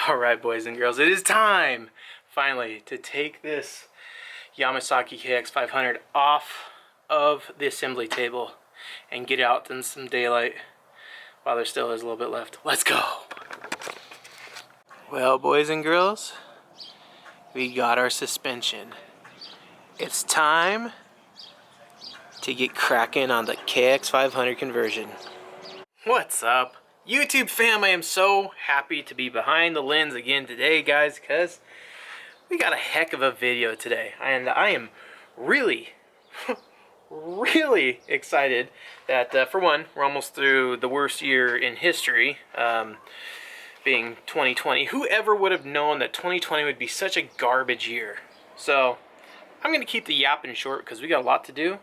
Alright, boys and girls, it is time, finally, to take this Yamasaki KX500 off of the assembly table and get it out in some daylight while there still is a little bit left. Let's go! Well, boys and girls, we got our suspension. It's time to get cracking on the KX500 conversion. What's up, YouTube fam? I am so happy to be behind the lens again today, guys, because we got a heck of a video today, and I am really really excited that for one, we're almost through the worst year in history, being 2020. Whoever would have known that 2020 would be such a garbage year? So I'm going to keep the yapping short because we got a lot to do.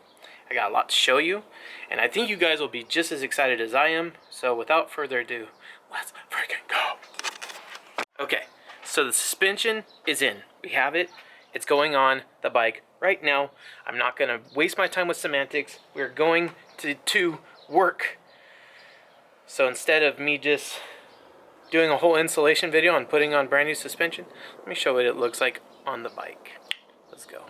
I got a lot to show you, and I think you guys will be just as excited as I am. So without further ado, let's freaking go. Okay, so the suspension is in. We have it. It's going on the bike right now. I'm not going to waste my time with semantics. We're going to work. So instead of me just doing a whole installation video and putting on brand new suspension, let me show what it looks like on the bike. Let's go.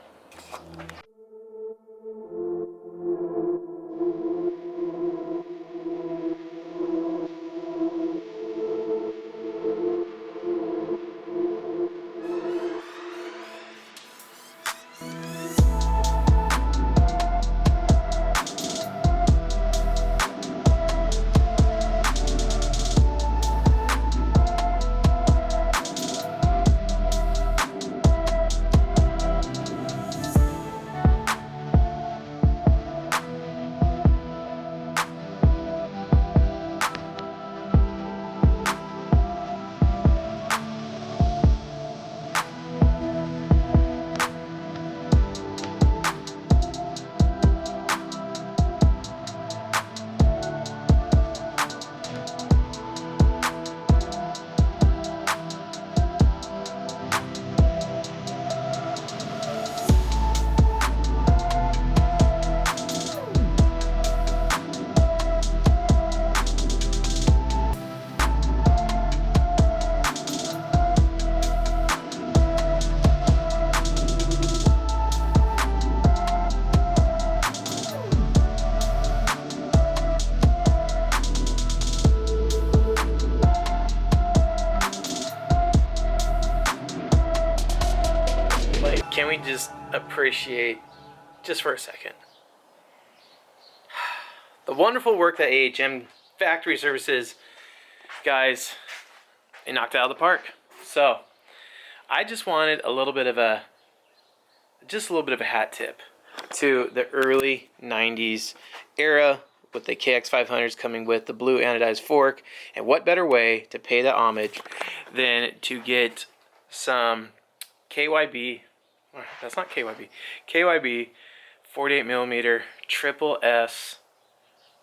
Can we just appreciate, just for a second, the wonderful work that AHM Factory Services guys, they knocked it out of the park. So I just wanted a little bit of a hat tip to the early 90s era with the KX500s coming with the blue anodized fork. And what better way to pay the homage than to get some KYB, that's not KYB, KYB 48mm triple S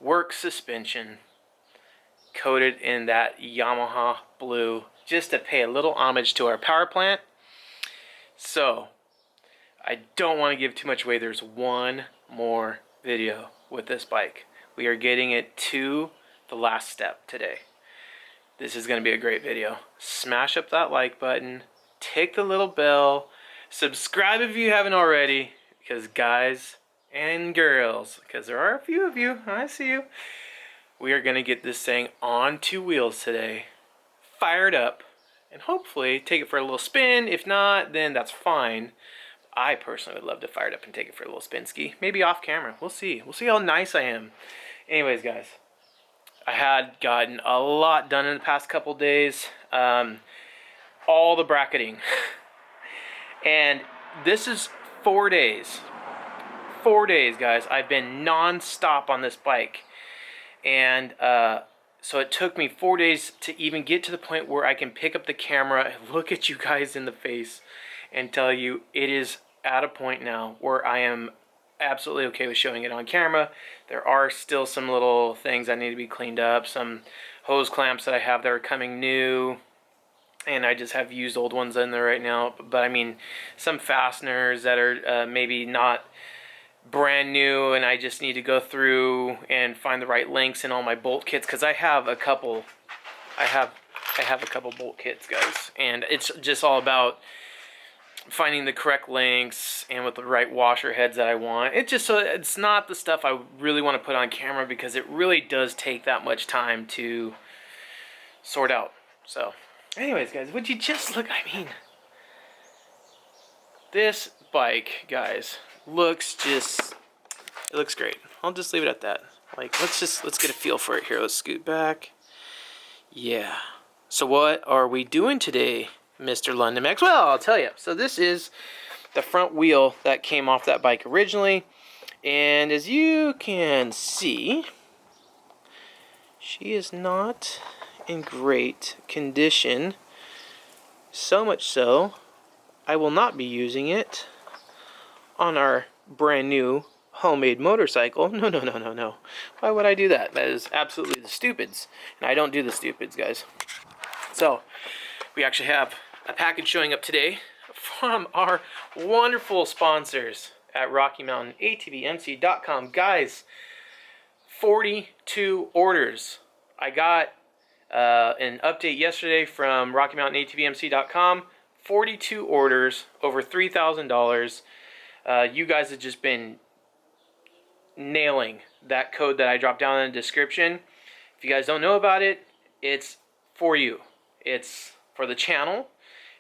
work suspension coated in that Yamaha blue, just to pay a little homage to our power plant. So I don't want to give too much away. There's one more video with this bike. We are getting it to the last step today. This is going to be a great video. Smash up that like button, tick the little bell, subscribe if you haven't already, because guys and girls, because there are a few of you, I see you, we are going to get this thing on two wheels today, fired up, and hopefully take it for a little spin. If not, then that's fine. I personally would love to fire it up and take it for a little spin ski, maybe off camera. We'll see how nice I am. Anyways, guys, I had gotten a lot done in the past couple days, all the bracketing. And this is 4 days. 4 days, guys. I've been non-stop on this bike. And so it took me 4 days to even get to the point where I can pick up the camera and look at you guys in the face and tell you it is at a point now where I am absolutely okay with showing it on camera. There are still some little things that need to be cleaned up. Some hose clamps that I have that are coming new. And I just have used old ones in there right now. But I mean, some fasteners that are maybe not brand new, and I just need to go through and find the right links in all my bolt kits, because I have a couple. I have I have a couple bolt kits, guys, and it's just all about finding the correct lengths and with the right washer heads that I want. It's not the stuff I really want to put on camera because it really does take that much time to sort out. So anyways, guys, would you just look, I mean, this bike, guys, looks just, it looks great. I'll just leave it at that. Like, let's get a feel for it here. Let's scoot back. Yeah. So what are we doing today, Mr. London Max? Well, I'll tell you. So this is the front wheel that came off that bike originally. And as you can see, she is not in great condition. So much so, I will not be using it on our brand new homemade motorcycle. No. Why would I do that? That is absolutely the stupids. And I don't do the stupids, guys. So, we actually have a package showing up today from our wonderful sponsors at RockyMountainATVMC.com. Guys, 42 orders. I got an update yesterday from RockyMountainATVMC.com. 42 orders, over $3,000. You guys have just been nailing that code that I dropped down in the description. If you guys don't know about it, it's for you. It's for the channel.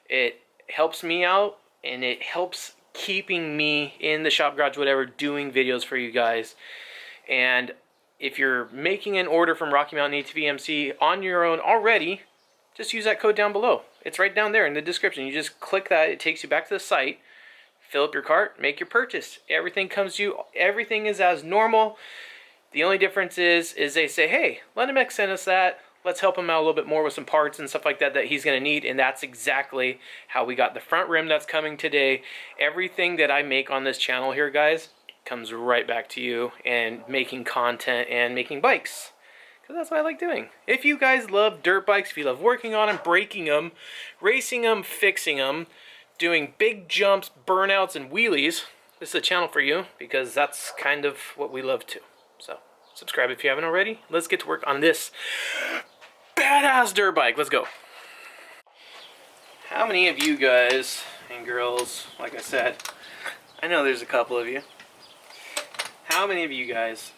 It helps me out, and it helps keeping me in the shop, garage, whatever, doing videos for you guys. And if you're making an order from Rocky Mountain ATVMC on your own already, just use that code down below. It's right down there in the description. You just click that. It takes you back to the site. Fill up your cart. Make your purchase. Everything comes to you. Everything is as normal. The only difference is they say, hey, London Max sent us that. Let's help him out a little bit more with some parts and stuff like that he's going to need. And that's exactly how we got the front rim that's coming today. Everything that I make on this channel here, guys, comes right back to you and making content and making bikes. Because that's what I like doing. If you guys love dirt bikes, if you love working on them, breaking them, racing them, fixing them, doing big jumps, burnouts, and wheelies, this is a channel for you because that's kind of what we love too. So subscribe if you haven't already. Let's get to work on this badass dirt bike. Let's go. How many of you guys and girls, like I said, I know there's a couple of you. How many of you guys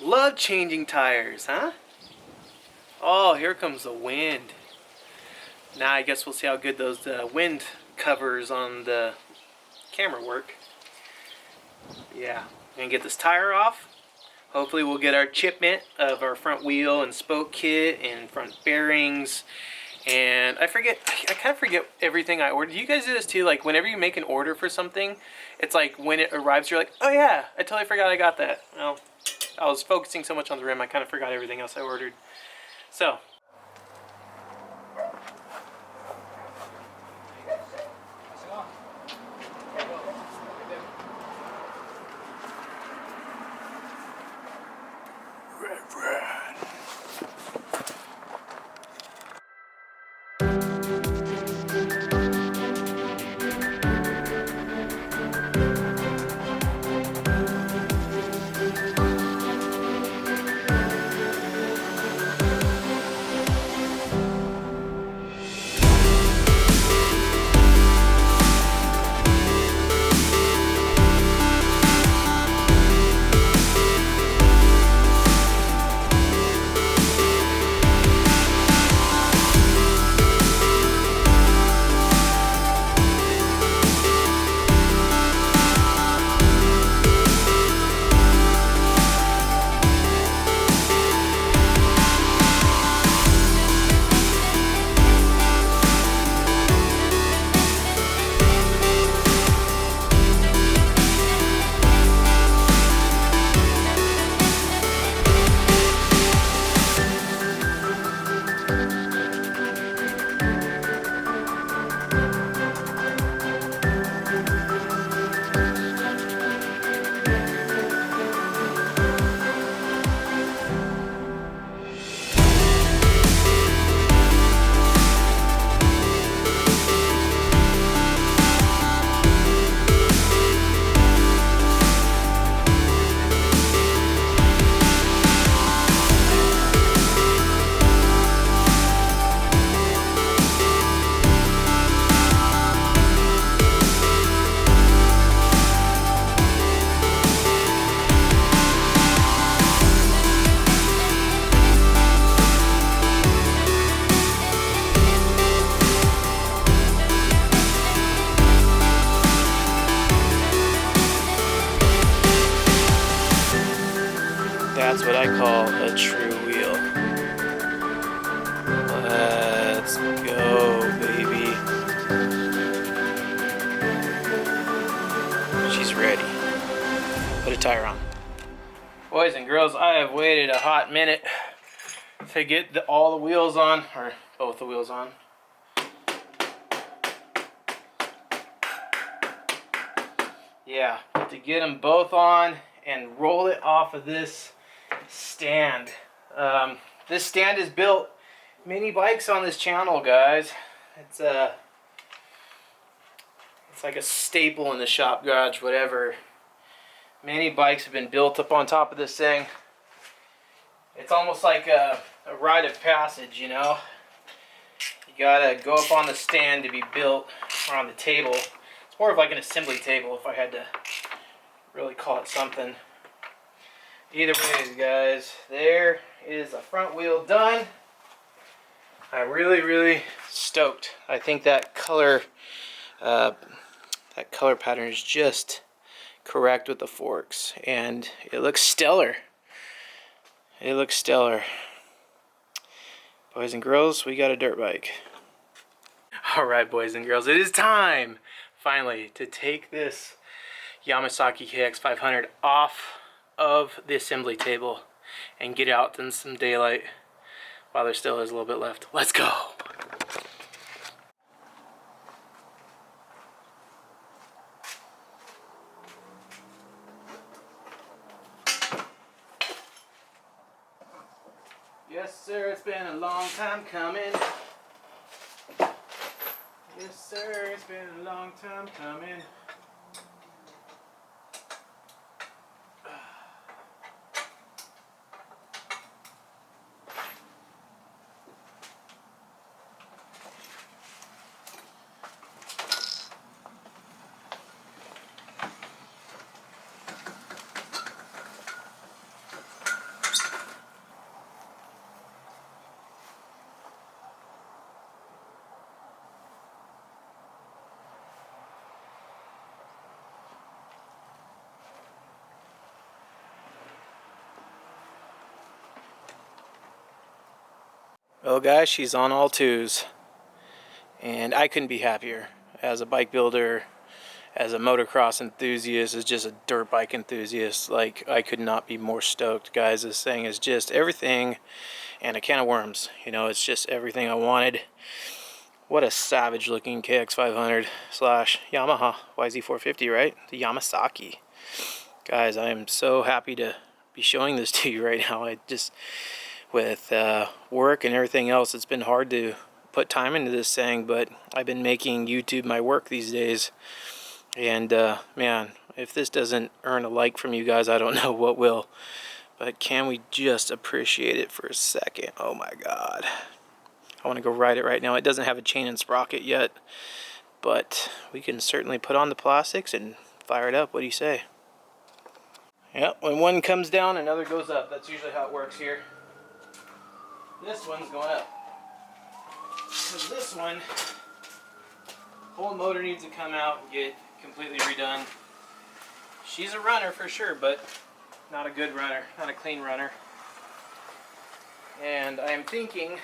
love changing tires, huh? Oh, here comes the wind. Now I guess we'll see how good those wind covers on the camera work. Yeah, gonna get this tire off. Hopefully we'll get our chipment of our front wheel and spoke kit and front bearings. And I kind of forget everything I ordered. Do you guys do this too? Like whenever you make an order for something, it's like when it arrives, you're like, oh yeah, I totally forgot I got that. Well, I was focusing so much on the rim, I kind of forgot everything else I ordered. So. tire on. Boys and girls, I have waited a hot minute to get all the wheels on, or both the wheels on. Yeah, to get them both on and roll it off of this stand. This stand has built many bikes on this channel, guys. It's like a staple in the shop garage, whatever. Many bikes have been built up on top of this thing. It's almost like a rite of passage, you know. You gotta go up on the stand to be built, or on the table. It's more of like an assembly table, if I had to really call it something. Either way, guys, there is the front wheel done. I'm really stoked. I think that color pattern is just correct with the forks, and it looks stellar. It looks stellar. Boys and girls, we got a dirt bike. Alright, boys and girls, it is time finally to take this Yamasaki KX500 off of the assembly table and get out in some daylight while there still is a little bit left. Let's go! Yes, sir, it's been a long time coming. Yes, sir, it's been a long time coming. Well, guys, she's on all twos, and I couldn't be happier. As a bike builder, as a motocross enthusiast, as just a dirt bike enthusiast, like, I could not be more stoked, guys. This thing is just everything and a can of worms. You know, it's just everything I wanted. What a savage looking KX500 slash Yamaha YZ450, right? The Yamasaki. Guys, I am so happy to be showing this to you right now. I just, with work and everything else, it's been hard to put time into this thing, but I've been making YouTube my work these days. And man, if this doesn't earn a like from you guys, I don't know what will. But can we just appreciate it for a second? Oh my god. I want to go ride it right now. It doesn't have a chain and sprocket yet, but we can certainly put on the plastics and fire it up. What do you say? Yep, when one comes down, another goes up. That's usually how it works here. This one's going up. Because this one, whole motor needs to come out and get completely redone. She's a runner for sure, but not a good runner, not a clean runner. And I am thinking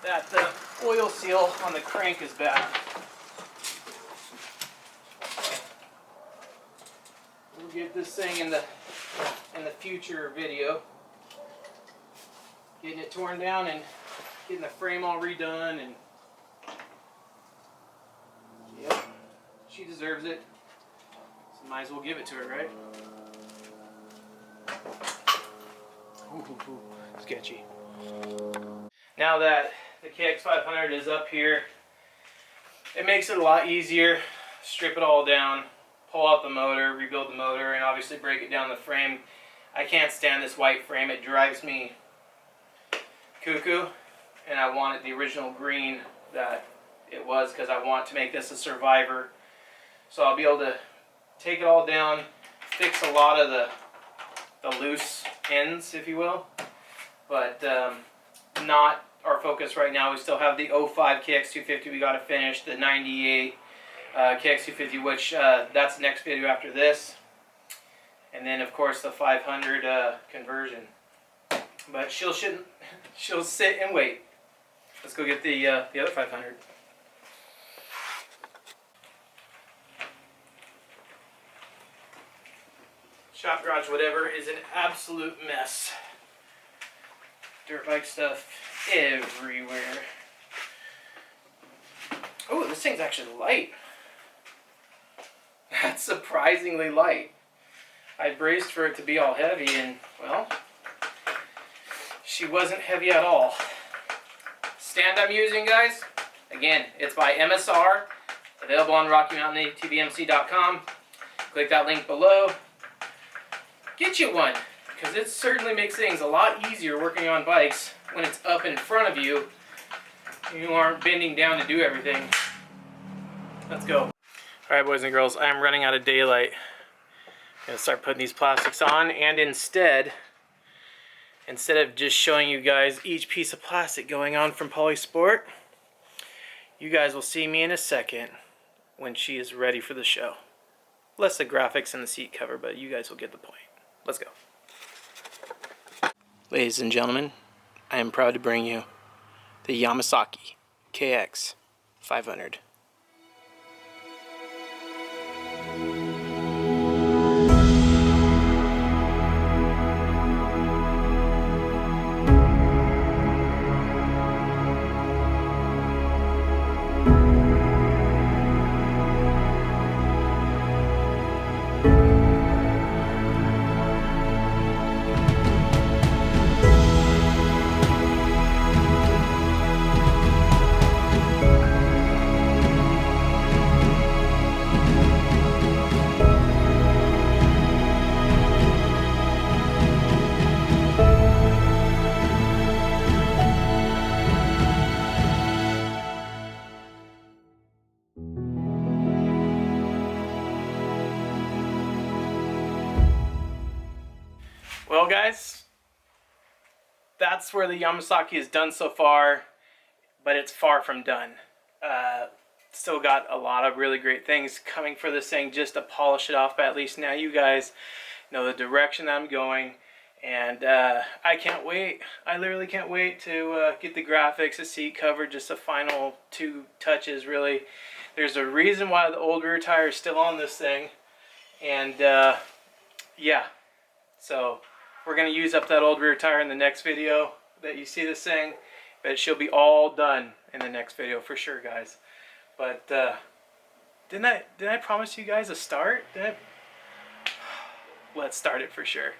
that the oil seal on the crank is bad. We'll get this thing in the future video. Getting it torn down and getting the frame all redone, and yep, she deserves it. So might as well give it to her, right? Ooh, sketchy. Now that the KX500 is up here, it makes it a lot easier. Strip it all down, pull out the motor, rebuild the motor, and obviously break it down the frame. I can't stand this white frame. It drives me cuckoo, and I want it the original green that it was, because I want to make this a survivor. So I'll be able to take it all down, fix a lot of the loose ends, if you will, but not our focus right now. We still have the 05 KX250 we got to finish, the 98 KX250, which that's the next video after this, and then of course the 500 conversion. But she'll sit and wait. Let's go get the other 500. shop garage, whatever, is an absolute mess. Dirt bike stuff everywhere. Oh, this thing's actually light. That's surprisingly light. I braced for it to be all heavy and, well, she wasn't heavy at all. Stand I'm using, guys, again, it's by MSR, available on RockyMountainATVMC.com. Click that link below. Get you one, because it certainly makes things a lot easier working on bikes when it's up in front of you. You aren't bending down to do everything. Let's go. Alright, boys and girls, I'm running out of daylight. I'm going to start putting these plastics on, and instead of just showing you guys each piece of plastic going on from Polysport, you guys will see me in a second when she is ready for the show. Less the graphics and the seat cover, but you guys will get the point. Let's go. Ladies and gentlemen, I am proud to bring you the Yamasaki KX 500. Well, guys, that's where the Yamasaki is done so far, but it's far from done. Still got a lot of really great things coming for this thing just to polish it off, but at least now you guys know the direction that I'm going, and I can't wait. I literally can't wait to get the graphics, the seat cover, just the final 2 touches, really. There's a reason why the old rear tire is still on this thing, and yeah, so we're going to use up that old rear tire in the next video that you see this thing, but she'll be all done in the next video for sure, guys. But didn't I promise you guys a start? Let's start it for sure.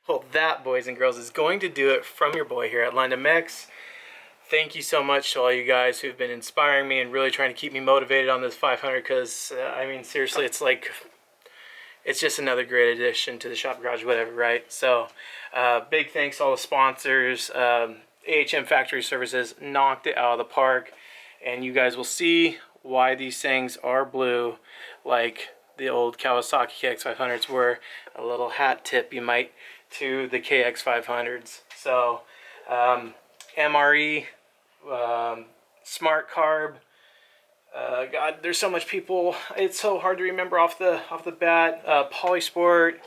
Well, that, boys and girls, is going to do it from your boy here at London Mix. Thank you so much to all you guys who've been inspiring me and really trying to keep me motivated on this 500, because, I mean, seriously, it's just another great addition to the shop garage, whatever, right? So, big thanks to all the sponsors. AHM Factory Services knocked it out of the park, and you guys will see why these things are blue, like the old Kawasaki KX500s were. A little hat tip you might to the KX500s. So MRE, Smartcarb, God, there's so much people, it's so hard to remember off the bat. Polysport,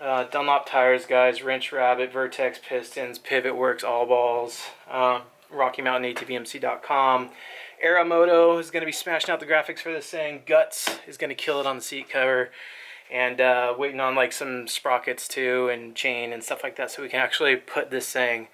Dunlop tires, guys, Wrench Rabbit, Vertex pistons, Pivot Works all balls, RockyMountainATVMC.com. Aramoto is going to be smashing out the graphics for this thing. Guts is going to kill it on the seat cover. and waiting on like some sprockets too and chain and stuff like that, so we can actually put this thing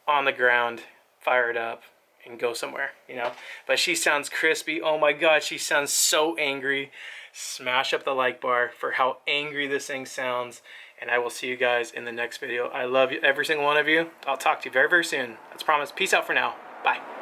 on the ground, fire it up, and go somewhere, you know. But she sounds crispy. Oh my god, she sounds so angry. Smash up the like bar for how angry this thing sounds, and I will see you guys in the next video. I love you, every single one of you. I'll talk to you very, very soon. That's promised. Peace out for now. Bye.